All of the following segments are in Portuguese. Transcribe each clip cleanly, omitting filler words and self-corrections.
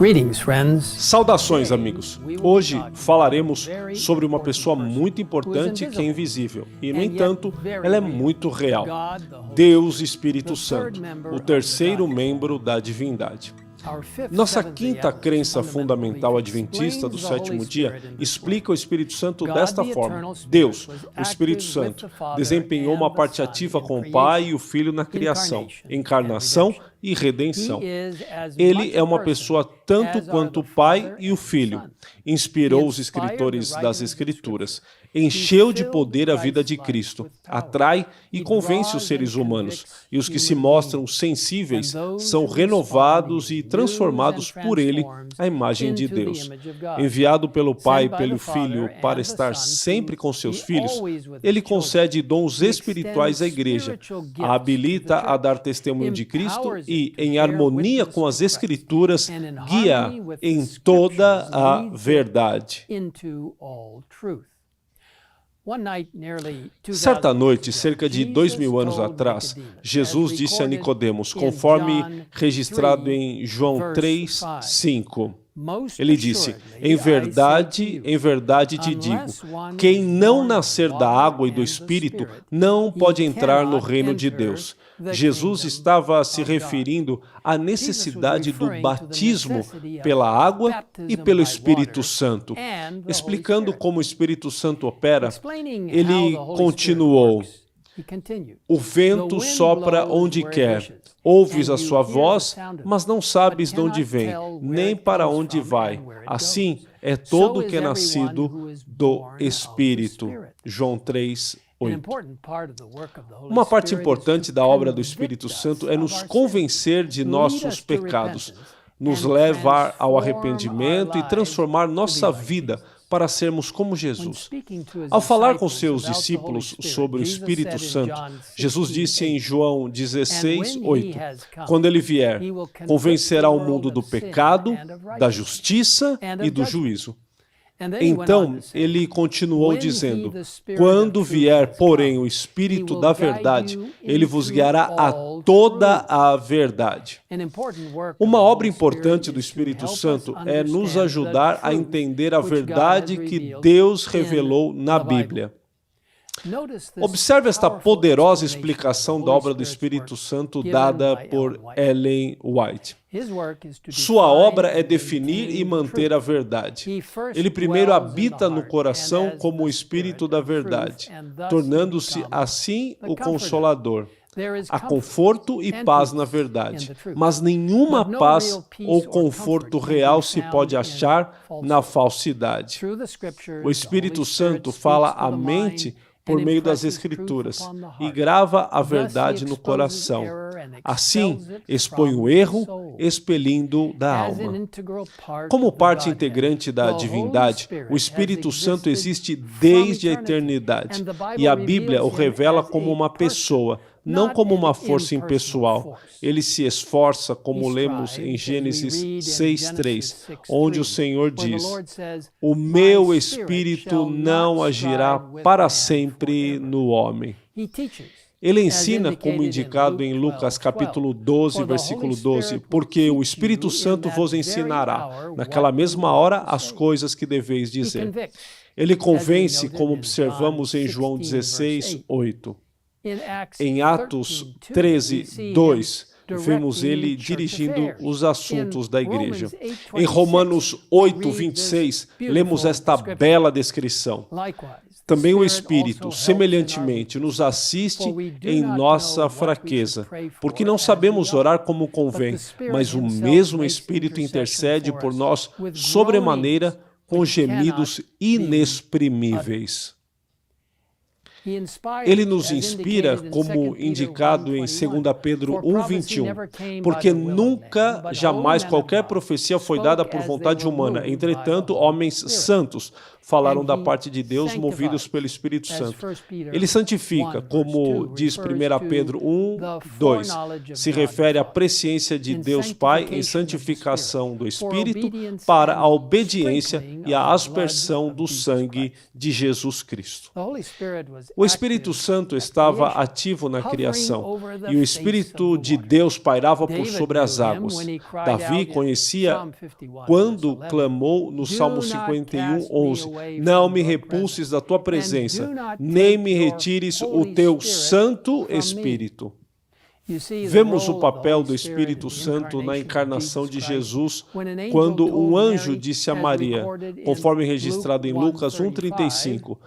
Greetings, friends. Saudações, amigos! Hoje falaremos sobre uma pessoa muito importante que é invisível e, no entanto, ela é muito real. Deus Espírito Santo, o terceiro membro da divindade. Nossa quinta crença fundamental adventista do sétimo dia explica o Espírito Santo desta forma. Deus, o Espírito Santo, desempenhou uma parte ativa com o Pai e o Filho na criação, encarnação e redenção. Ele é uma pessoa tanto quanto o Pai e o Filho. Inspirou os escritores das Escrituras. Encheu de poder a vida de Cristo. Atrai e convence os seres humanos. E os que se mostram sensíveis são renovados e transformados por Ele à imagem de Deus. Enviado pelo Pai e pelo Filho para estar sempre com seus filhos, Ele concede dons espirituais à Igreja, a habilita a dar testemunho de Cristo e, em harmonia com as Escrituras, guia em toda a verdade. Certa noite, cerca de 2000 anos atrás, Jesus disse a Nicodemos, conforme registrado em João 3:5. Ele disse, em verdade te digo, quem não nascer da água e do Espírito não pode entrar no reino de Deus. Jesus estava se referindo à necessidade do batismo pela água e pelo Espírito Santo. Explicando como o Espírito Santo opera, ele continuou, o vento sopra onde quer. Ouves a sua voz, mas não sabes de onde vem, nem para onde vai. Assim é todo o que é nascido do Espírito. João 3:8. Uma parte importante da obra do Espírito Santo é nos convencer de nossos pecados, nos levar ao arrependimento e transformar nossa vida para sermos como Jesus. Ao falar com seus discípulos sobre o Espírito Santo, Jesus disse em João 16:8, quando ele vier, convencerá o mundo do pecado, da justiça e do juízo. Então, ele continuou dizendo, quando vier, porém, o Espírito da verdade, ele vos guiará a toda a verdade. Uma obra importante do Espírito Santo é nos ajudar a entender a verdade que Deus revelou na Bíblia. Observe esta poderosa explicação da obra do Espírito Santo dada por Ellen White. Sua obra é definir e manter a verdade. Ele primeiro habita no coração como o Espírito da verdade, tornando-se assim o Consolador. Há conforto e paz na verdade, mas nenhuma paz ou conforto real se pode achar na falsidade. O Espírito Santo fala à mente por meio das Escrituras, e grava a verdade no coração. Assim, expõe o erro, expelindo da alma. Como parte integrante da divindade, o Espírito Santo existe desde a eternidade, e a Bíblia o revela como uma pessoa, não como uma força impessoal. Ele se esforça, como lemos em Gênesis 6:3, onde o Senhor diz, o meu Espírito não agirá para sempre no homem. Ele ensina, como indicado em Lucas capítulo 12, versículo 12, porque o Espírito Santo vos ensinará, naquela mesma hora, as coisas que deveis dizer. Ele convence, como observamos em João 16:8. Em Atos 13:2, vemos ele dirigindo os assuntos da igreja. Em Romanos 8:26, lemos esta bela descrição. Também o Espírito, semelhantemente, nos assiste em nossa fraqueza, porque não sabemos orar como convém, mas o mesmo Espírito intercede por nós sobremaneira com gemidos inexprimíveis. Ele nos inspira, como indicado em 2 Pedro 1:21, porque nunca, jamais qualquer profecia foi dada por vontade humana. Entretanto, homens santos falaram da parte de Deus, movidos pelo Espírito Santo. Ele santifica, como diz 1 Pedro 1:2, se refere à presciência de Deus Pai em santificação do Espírito para a obediência e a aspersão do sangue de Jesus Cristo. O Espírito Santo estava ativo na criação e o Espírito de Deus pairava por sobre as águas. Davi conhecia quando clamou no Salmo 51:11: Não me repulses da tua presença, nem me retires o teu Santo Espírito. Vemos o papel do Espírito Santo na encarnação de Jesus, quando um anjo disse a Maria, conforme registrado em Lucas 1:35,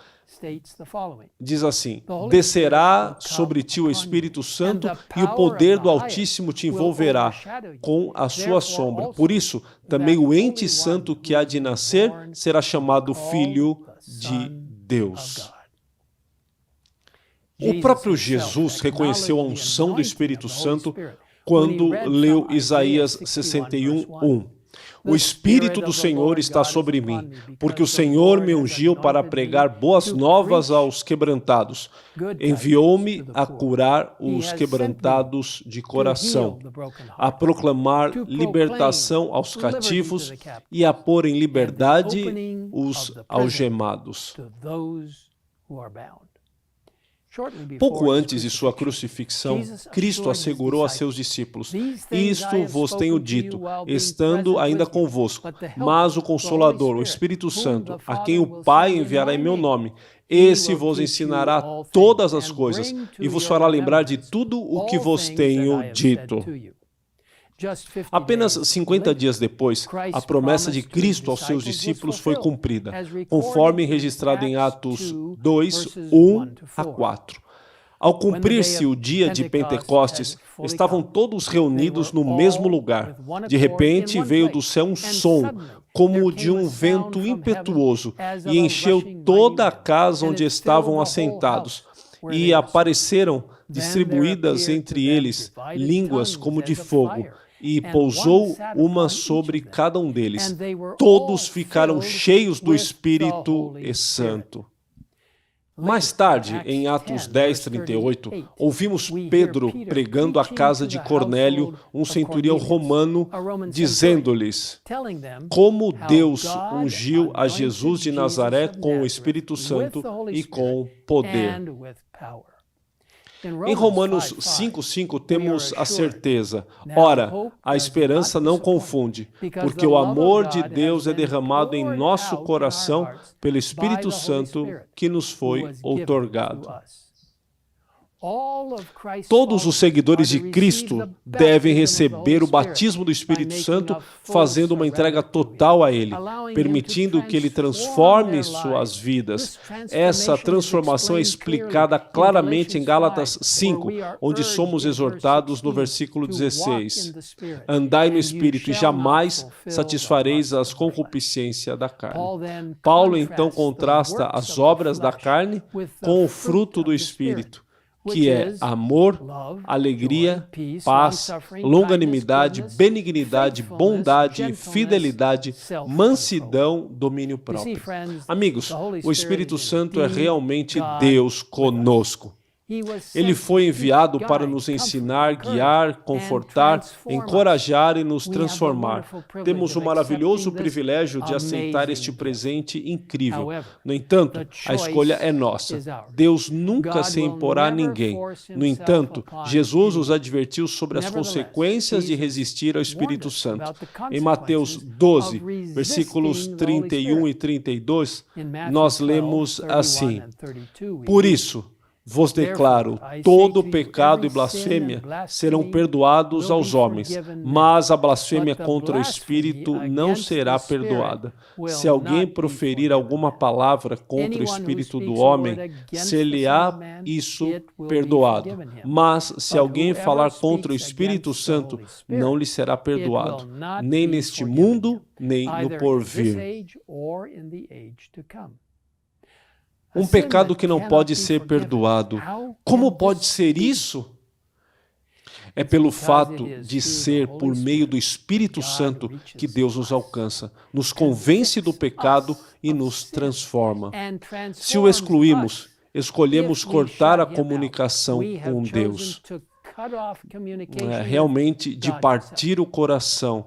diz assim: descerá sobre ti o Espírito Santo e o poder do Altíssimo te envolverá com a sua sombra. Por isso, também o ente santo que há de nascer será chamado Filho de Deus. O próprio Jesus reconheceu a unção do Espírito Santo quando leu Isaías 61:1. O Espírito do Senhor está sobre mim, porque o Senhor me ungiu para pregar boas novas aos quebrantados. Enviou-me a curar os quebrantados de coração, a proclamar libertação aos cativos e a pôr em liberdade os algemados. Pouco antes de sua crucifixão, Cristo assegurou a seus discípulos: Isto vos tenho dito, estando ainda convosco, mas o Consolador, o Espírito Santo, a quem o Pai enviará em meu nome, esse vos ensinará todas as coisas e vos fará lembrar de tudo o que vos tenho dito. Apenas 50 dias depois, a promessa de Cristo aos seus discípulos foi cumprida, conforme registrado em Atos 2:1-4. Ao cumprir-se o dia de Pentecostes, estavam todos reunidos no mesmo lugar. De repente, veio do céu um som, como de um vento impetuoso, e encheu toda a casa onde estavam assentados. E apareceram, distribuídas entre eles, línguas como de fogo, e pousou uma sobre cada um deles. Todos ficaram cheios do Espírito Santo. Mais tarde, em Atos 10:38, ouvimos Pedro pregando à casa de Cornélio, um centurião romano, dizendo-lhes como Deus ungiu a Jesus de Nazaré com o Espírito Santo e com poder. Em Romanos 5:5 temos a certeza: ora, a esperança não confunde, porque o amor de Deus é derramado em nosso coração pelo Espírito Santo que nos foi outorgado. Todos os seguidores de Cristo devem receber o batismo do Espírito Santo, fazendo uma entrega total a Ele, permitindo que Ele transforme suas vidas. Essa transformação é explicada claramente em Gálatas 5, onde somos exortados no versículo 16. Andai no Espírito e jamais satisfareis as concupiscências da carne. Paulo então contrasta as obras da carne com o fruto do Espírito, que é amor, alegria, paz, longanimidade, benignidade, bondade, fidelidade, mansidão, domínio próprio. Amigos, o Espírito Santo é realmente Deus conosco. Ele foi enviado para nos ensinar, guiar, confortar, encorajar e nos transformar. Temos o maravilhoso privilégio de aceitar este presente incrível. No entanto, a escolha é nossa. Deus nunca se imporá a ninguém. No entanto, Jesus nos advertiu sobre as consequências de resistir ao Espírito Santo. Em Mateus 12, versículos 31 e 32, nós lemos assim: Por isso, vos declaro, todo pecado e blasfêmia serão perdoados aos homens, mas a blasfêmia contra o Espírito não será perdoada. Se alguém proferir alguma palavra contra o Espírito do homem, ser-lhe-á isso perdoado. Mas se alguém falar contra o Espírito Santo, não lhe será perdoado, nem neste mundo, nem no porvir. Um pecado que não pode ser perdoado. Como pode ser isso? É pelo fato de ser por meio do Espírito Santo que Deus nos alcança, nos convence do pecado e nos transforma. Se o excluímos, escolhemos cortar a comunicação com Deus. Realmente de partir o coração,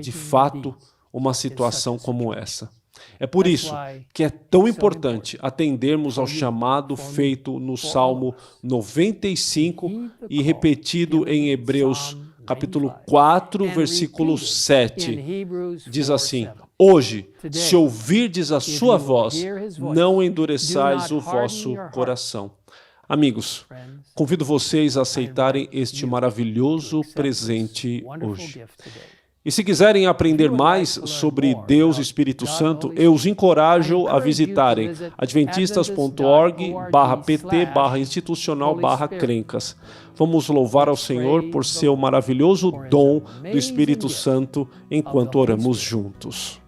de fato, uma situação como essa. É por isso que é tão importante atendermos ao chamado feito no Salmo 95 e repetido em Hebreus capítulo 4, versículo 7. Diz assim: hoje, se ouvirdes a sua voz, não endureçais o vosso coração. Amigos, convido vocês a aceitarem este maravilhoso presente hoje. E se quiserem aprender mais sobre Deus e Espírito Santo, eu os encorajo a visitarem adventistas.org/pt/institucional/crencas. Vamos louvar ao Senhor por seu maravilhoso dom do Espírito Santo enquanto oramos juntos.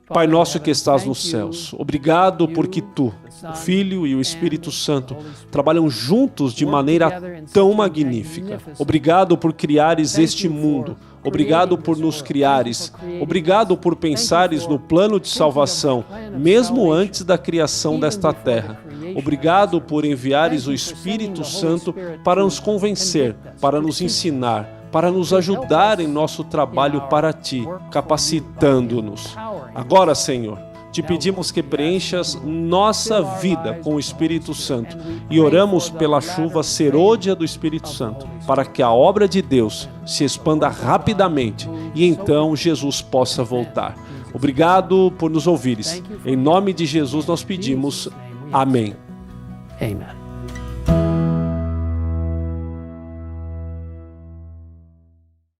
Pai nosso que estás nos céus, obrigado porque Tu, o Filho e o Espírito Santo trabalham juntos de maneira tão magnífica. Obrigado por criares este mundo. Obrigado por nos criares. Obrigado por pensares no plano de salvação, mesmo antes da criação desta terra. Obrigado por enviares o Espírito Santo para nos convencer, para nos ensinar, para nos ajudar em nosso trabalho para Ti, capacitando-nos. Agora, Senhor, te pedimos que preenchas nossa vida com o Espírito Santo e oramos pela chuva serôdia do Espírito Santo, para que a obra de Deus se expanda rapidamente e então Jesus possa voltar. Obrigado por nos ouvires. Em nome de Jesus nós pedimos. Amém. Amen.